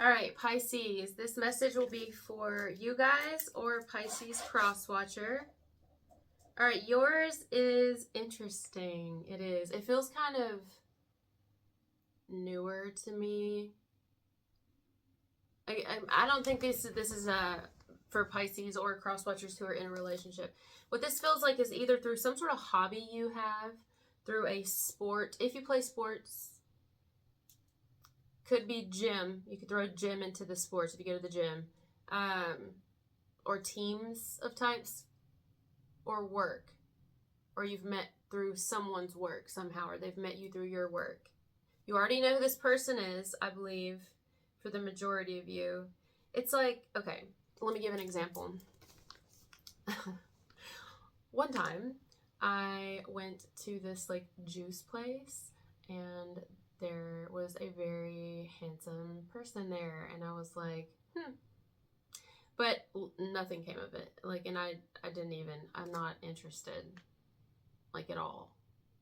All right, Pisces, this message will be for you guys or Pisces cross watcher. All right, yours is interesting. It is. It feels kind of newer to me. I don't think this is for Pisces or cross watchers who are in a relationship. What this feels like is either through some sort of hobby you have, through a sport. If you play sports, could be gym. You could throw a gym into the sports if you go to the gym. Or teams of types, or work, or you've met through someone's work somehow, or they've met you through your work. You already know who this person is, I believe, for the majority of you. It's like, okay, let me give an example. One time, I went to this like juice place, and there was a very handsome person there, and I was like, but nothing came of it. Like, and I didn't even, I'm not interested, like, at all,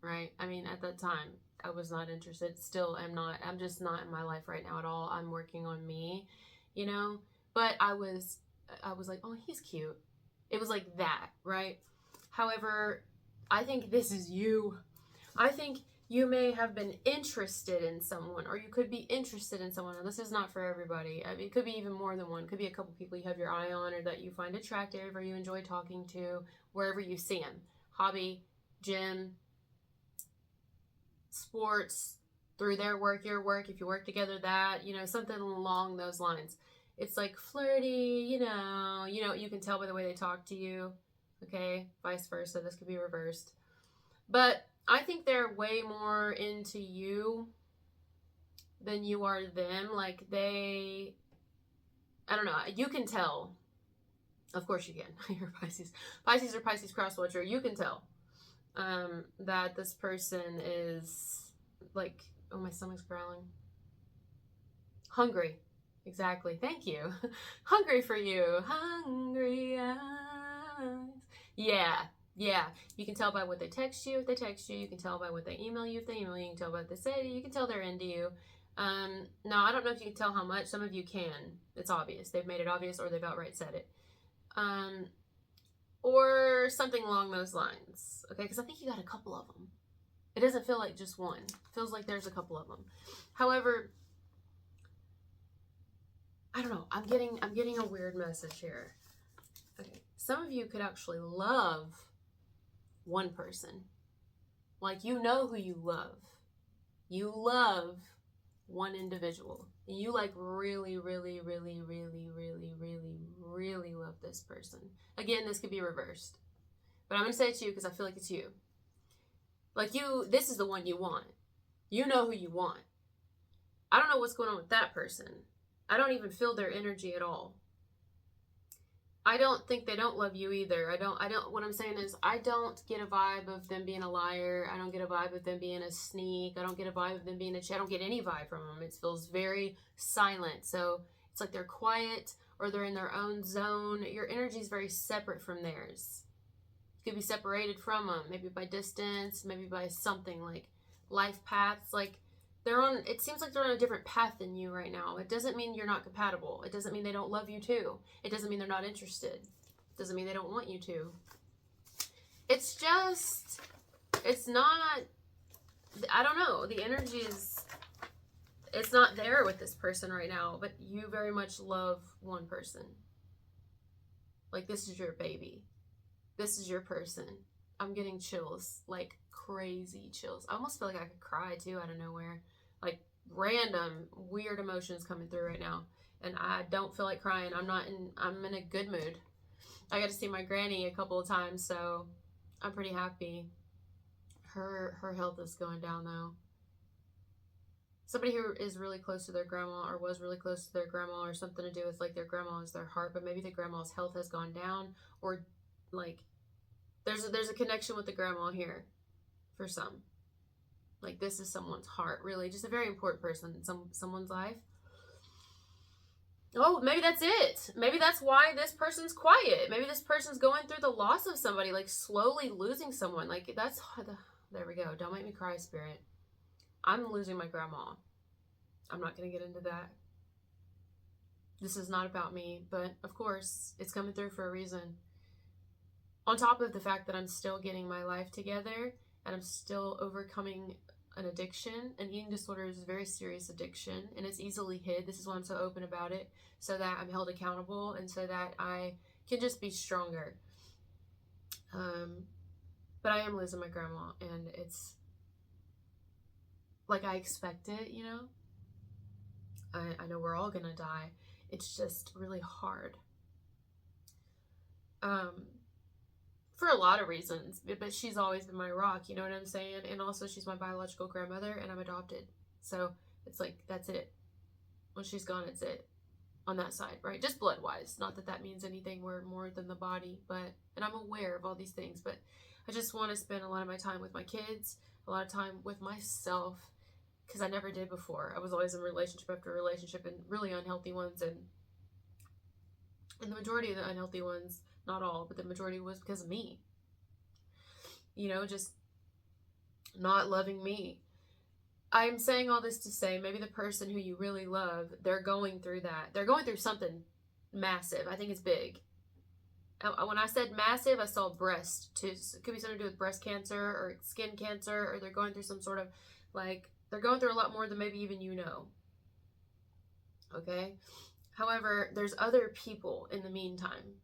right? I mean, at that time, I was not interested. Still am not. I'm just not in my life right now at all. I'm working on me, you know? But I was like, oh, he's cute. It was like that, right? However, I think this is you. I think you may have been interested in someone, or you could be interested in someone. Now, this is not for everybody. I mean, it could be even more than one. It could be a couple people you have your eye on, or that you find attractive, or you enjoy talking to, wherever you see them. Hobby, gym, sports, through their work, your work, if you work together, that, something along those lines. It's like flirty, you can tell by the way they talk to you. Okay, vice versa. This could be reversed. But I think they're way more into you than you are them. Like, I don't know, you can tell. Of course you can. You're Pisces. Pisces or Pisces cross watcher, you can tell that this person is like, oh, my stomach's growling. Hungry. Exactly. Thank you. Hungry for you. Hungry eyes. Yeah. Yeah. You can tell by what they text you if they text you. You can tell by what they email you if they email you. You can tell by what they say. You can tell they're into you. Now, I don't know if you can tell how much. Some of you can. It's obvious. They've made it obvious, or they've outright said it. Or something along those lines. Okay, because I think you got a couple of them. It doesn't feel like just one. It feels like there's a couple of them. However, I don't know. I'm getting a weird message here. Okay, some of you could actually love one person. Like, you know who you love. You love one individual. And you like really, really, really, really, really, really, really love this person. Again, this could be reversed. But I'm going to say it to you because I feel like it's you. Like, this is the one you want. You know who you want. I don't know what's going on with that person. I don't even feel their energy at all. I don't think they don't love you either. What I'm saying is, I don't get a vibe of them being a liar. I don't get a vibe of them being a sneak. I don't get a vibe of them being I don't get any vibe from them. It feels very silent. So it's like they're quiet, or they're in their own zone. Your energy is very separate from theirs. You could be separated from them, maybe by distance, maybe by something like life paths. Like, it seems like they're on a different path than you right now. It doesn't mean you're not compatible. It doesn't mean they don't love you too. It doesn't mean they're not interested. It doesn't mean they don't want you to. It's just, it's not, I don't know. The energy it's not there with this person right now, but you very much love one person. Like, this is your baby. This is your person. I'm getting chills, like crazy chills. I almost feel like I could cry too out of nowhere. Like, random weird emotions coming through right now. And I don't feel like crying. I'm in a good mood. I got to see my granny a couple of times, so I'm pretty happy. Her health is going down though. Somebody who is really close to their grandma, or was really close to their grandma, or something to do with like their grandma is their heart, but maybe the grandma's health has gone down, or like there's a connection with the grandma here for some. Like, this is someone's heart, really. Just a very important person in someone's life. Oh, maybe that's it. Maybe that's why this person's quiet. Maybe this person's going through the loss of somebody, like slowly losing someone. Like, there we go. Don't make me cry, Spirit. I'm losing my grandma. I'm not going to get into that. This is not about me, but of course, it's coming through for a reason. On top of the fact that I'm still getting my life together and I'm still overcoming an addiction. An eating disorder is a very serious addiction and it's easily hid. This is why I'm so open about it, so that I'm held accountable and so that I can just be stronger. But I am losing my grandma, and it's like I expect it, you know? I know we're all gonna die. It's just really hard. For a lot of reasons, but she's always been my rock, you know what I'm saying? And also she's my biological grandmother and I'm adopted. So it's like, that's it. When she's gone, it's it on that side, right? Just blood wise. Not that that means anything. We're more than the body, but, and I'm aware of all these things, but I just want to spend a lot of my time with my kids, a lot of time with myself, because I never did before. I was always in relationship after relationship and really unhealthy ones, and the majority of the unhealthy ones, not all, but the majority was because of me. You know, just not loving me. I'm saying all this to say maybe the person who you really love, they're going through that. They're going through something massive. I think it's big. When I said massive, I saw breast too. It could be something to do with breast cancer or skin cancer, or they're going through some sort of, like, they're going through a lot more than maybe even you know. Okay? However, there's other people in the meantime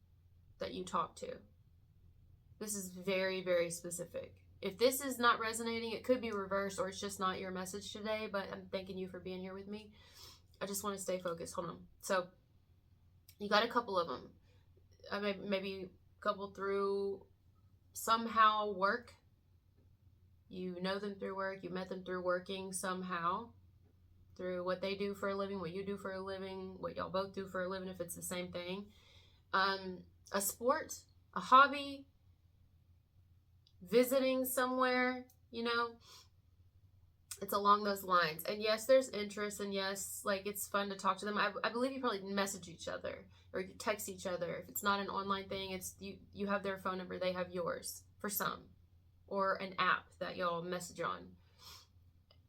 that you talk to. This is very, very specific. If this is not resonating, it could be reversed, or it's just not your message today, but I'm thanking you for being here with me. I just want to stay focused. Hold on. So you got a couple of them. Maybe a couple through somehow work. You know them through work. You met them through working somehow, through what they do for a living, what you do for a living, what y'all both do for a living, if it's the same thing. A sport, a hobby, visiting somewhere, you know, it's along those lines. And yes, there's interest, and yes, like, it's fun to talk to them. I believe you probably message each other or you text each other. If it's not an online thing, it's you have their phone number, they have yours for some, or an app that y'all message on.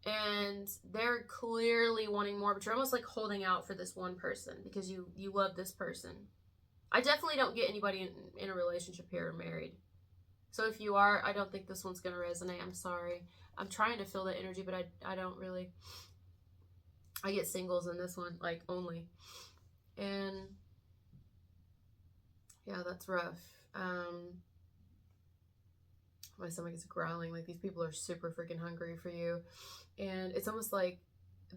And they're clearly wanting more, but you're almost like holding out for this one person because you love this person. I definitely don't get anybody in a relationship here or married. So if you are, I don't think this one's going to resonate. I'm sorry. I'm trying to feel that energy, but I don't really. I get singles in this one, like, only. And yeah, that's rough. My stomach is growling. Like, these people are super freaking hungry for you. And it's almost like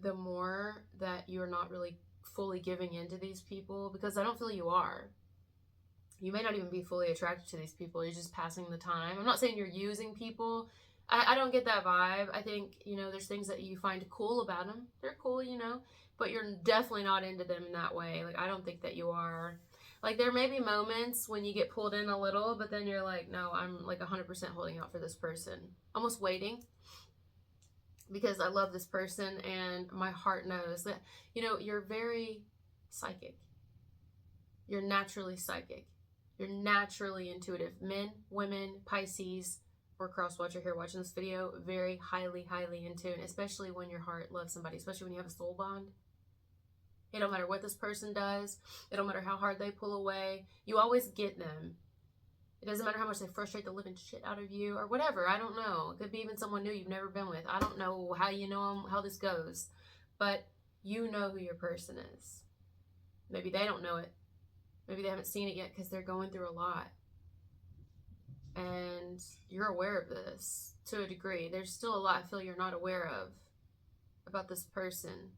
the more that you're not really fully giving into these people, because I don't feel you are. You may not even be fully attracted to these people. You're just passing the time. I'm not saying you're using people. I don't get that vibe. I think, you know, there's things that you find cool about them. They're cool, you know, but you're definitely not into them in that way. Like, I don't think that you are. Like, there may be moments when you get pulled in a little, but then you're like, no, I'm like 100% holding out for this person. Almost waiting. Because I love this person and my heart knows that, you know, you're very psychic. You're naturally psychic. You're naturally intuitive. Men, women, Pisces, or cross-watcher here watching this video, very highly, highly in tune, especially when your heart loves somebody, especially when you have a soul bond. It don't matter what this person does. It don't matter how hard they pull away. You always get them. It doesn't matter how much they frustrate the living shit out of you or whatever. I don't know. It could be even someone new you've never been with. I don't know how you know them, how this goes. But you know who your person is. Maybe they don't know it. Maybe they haven't seen it yet because they're going through a lot. And you're aware of this to a degree. There's still a lot I feel you're not aware of about this person.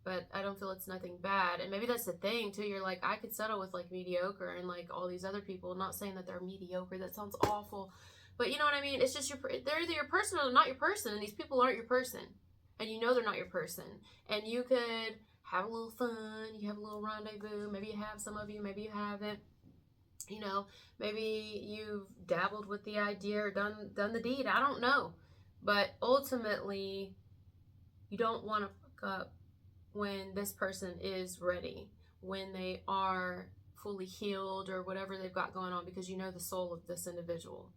But I don't feel it's nothing bad. And maybe that's the thing, too. You're like, I could settle with, like, mediocre and, like, all these other people. I'm not saying that they're mediocre. That sounds awful. But you know what I mean? It's just they're either your person or they're not your person. And these people aren't your person. And you know they're not your person. And you could have a little fun. You have a little rendezvous. Maybe you have, some of you. Maybe you haven't. You know, maybe you've dabbled with the idea or done the deed. I don't know. But ultimately, you don't want to fuck up when this person is ready, when they are fully healed or whatever they've got going on, because you know the soul of this individual.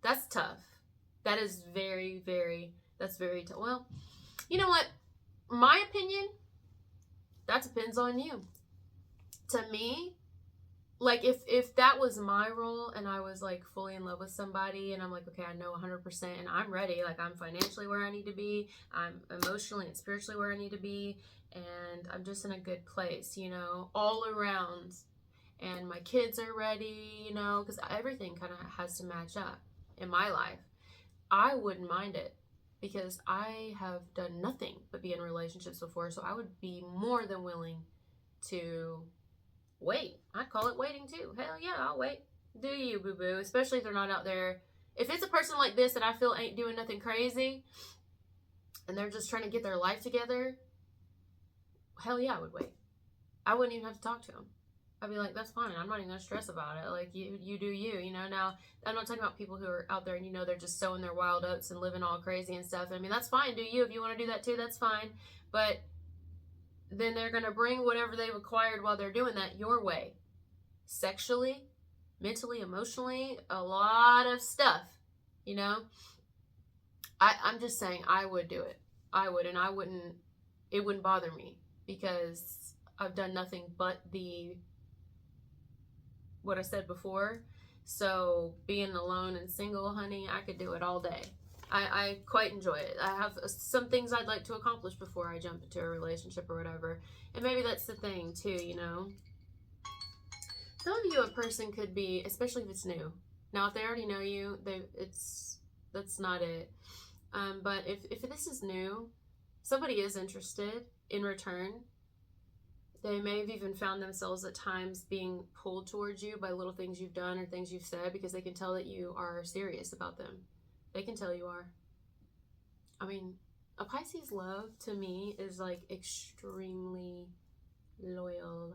That's tough. That is very, very, that's very tough. Well, you know what? My opinion, that depends on you. to me, like if that was my role and I was like fully in love with somebody and I'm like, okay, I know 100% and I'm ready, like I'm financially where I need to be, I'm emotionally and spiritually where I need to be, and I'm just in a good place, you know, all around, and my kids are ready, you know, because everything kind of has to match up in my life. I wouldn't mind it because I have done nothing but be in relationships before, so I would be more than willing to wait. I call it waiting too. Hell yeah, I'll wait. Do you, boo boo? Especially if they're not out there. If it's a person like this that I feel ain't doing nothing crazy and they're just trying to get their life together, hell yeah, I would wait. I wouldn't even have to talk to them. I'd be like, that's fine. I'm not even gonna stress about it. Like you do you, you know. Now I'm not talking about people who are out there and you know they're just sowing their wild oats and living all crazy and stuff. I mean, that's fine. Do you? If you want to do that too, that's fine. But then they're gonna bring whatever they've acquired while they're doing that your way, sexually, mentally, emotionally, a lot of stuff. You know. I'm just saying I would do it. I would, and I wouldn't. It wouldn't bother me because I've done nothing but what I said before. So being alone and single, honey, I could do it all day. I quite enjoy it. I have some things I'd like to accomplish before I jump into a relationship or whatever. And maybe that's the thing too, you know. Some of you, a person could be, especially if it's new. Now, if they already know you, that's not it. But if this is new, somebody is interested in return. They may have even found themselves at times being pulled towards you by little things you've done or things you've said because they can tell that you are serious about them. They can tell you are. I mean, a Pisces love to me is like extremely loyal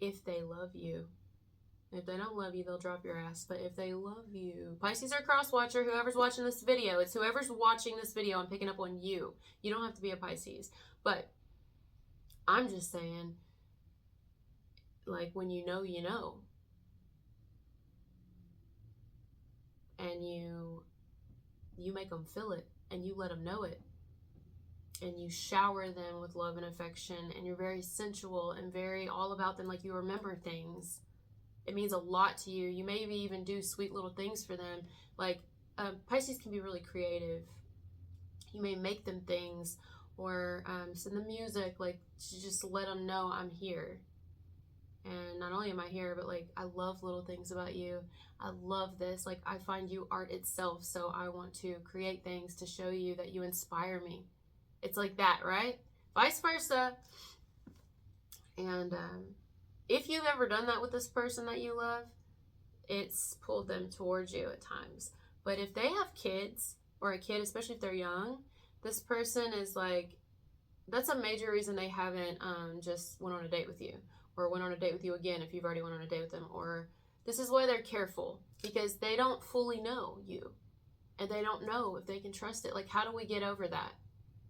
if they love you. If they don't love you, they'll drop your ass. But if they love you, Pisces are cross watcher. Whoever's watching this video, it's whoever's watching this video. I'm picking up on you. You don't have to be a Pisces. But I'm just saying, like, when you know, you know. And you make them feel it. And you let them know it. And you shower them with love and affection. And you're very sensual and very all about them. Like, you remember things. It means a lot to you. You maybe even do sweet little things for them. Like, Pisces can be really creative. You may make them things or send them music, like, to just let them know I'm here. And not only am I here, but like, I love little things about you. I love this. Like, I find you art itself. So I want to create things to show you that you inspire me. It's like that, right? Vice versa. And if you've ever done that with this person that you love, it's pulled them towards you at times. But if they have kids, or a kid, especially if they're young, this person is like, that's a major reason they haven't just went on a date with you, or went on a date with you again if you've already went on a date with them. Or this is why they're careful, because they don't fully know you, and they don't know if they can trust it. Like, how do we get over that?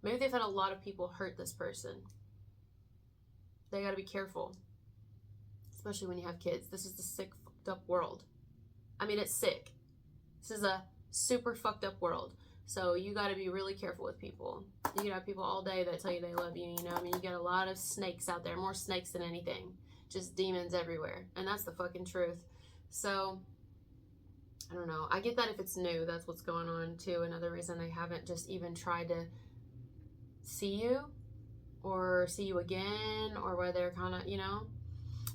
Maybe they've had a lot of people hurt this person. They got to be careful. Especially when you have kids. This is the sick, fucked up world. I mean, it's sick. This is a super fucked up world. So you got to be really careful with people. You can have people all day that tell you they love you, you know. I mean, you got a lot of snakes out there. More snakes than anything. Just demons everywhere. And that's the fucking truth. So, I don't know. I get that if it's new, that's what's going on too. Another reason they haven't just even tried to see you or see you again, or where they're kind of, you know.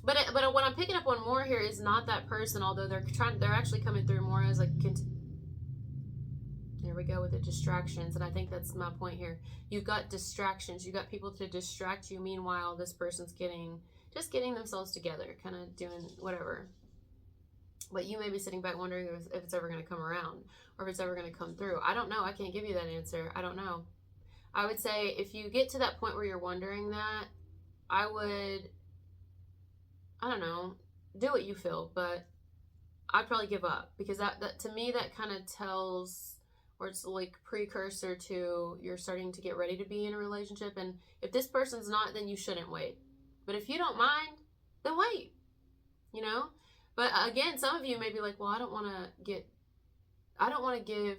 But what I'm picking up on more here is not that person, although they're actually coming through more as like, there we go with the distractions, and I think that's my point here. You've got distractions. You've got people to distract you. Meanwhile, this person's getting themselves together, kind of doing whatever. But you may be sitting back wondering if it's ever going to come around, or if it's ever going to come through. I don't know. I can't give you that answer. I don't know. I would say if you get to that point where you're wondering that, I don't know, do what you feel, but I'd probably give up, because that to me, that kind of tells, or it's like precursor to you're starting to get ready to be in a relationship. And if this person's not, then you shouldn't wait. But if you don't mind, then wait, you know. But again, some of you may be like, well, I don't want to give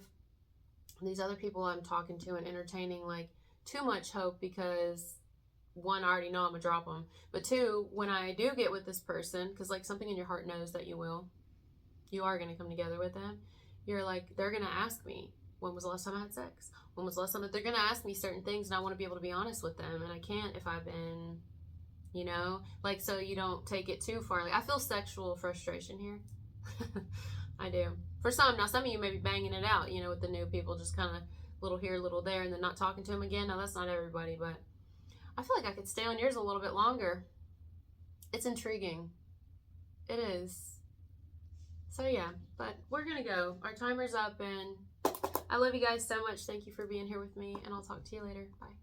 these other people I'm talking to and entertaining like too much hope, because one, I already know I'm gonna drop them, but two, when I do get with this person, because like something in your heart knows that you are gonna come together with them. You're like, they're gonna ask me, when was the last time I had sex? When was the last time that they're gonna ask me certain things, and I want to be able to be honest with them, and I can't if I've been, like, so you don't take it too far. Like, I feel sexual frustration here. I do. For some, now some of you may be banging it out, with the new people, just kind of little here, little there, and then not talking to them again. Now, that's not everybody, but I feel like I could stay on yours a little bit longer. It's intriguing. It is. So, yeah, but we're going to go. Our timer's up, and I love you guys so much. Thank you for being here with me, and I'll talk to you later. Bye.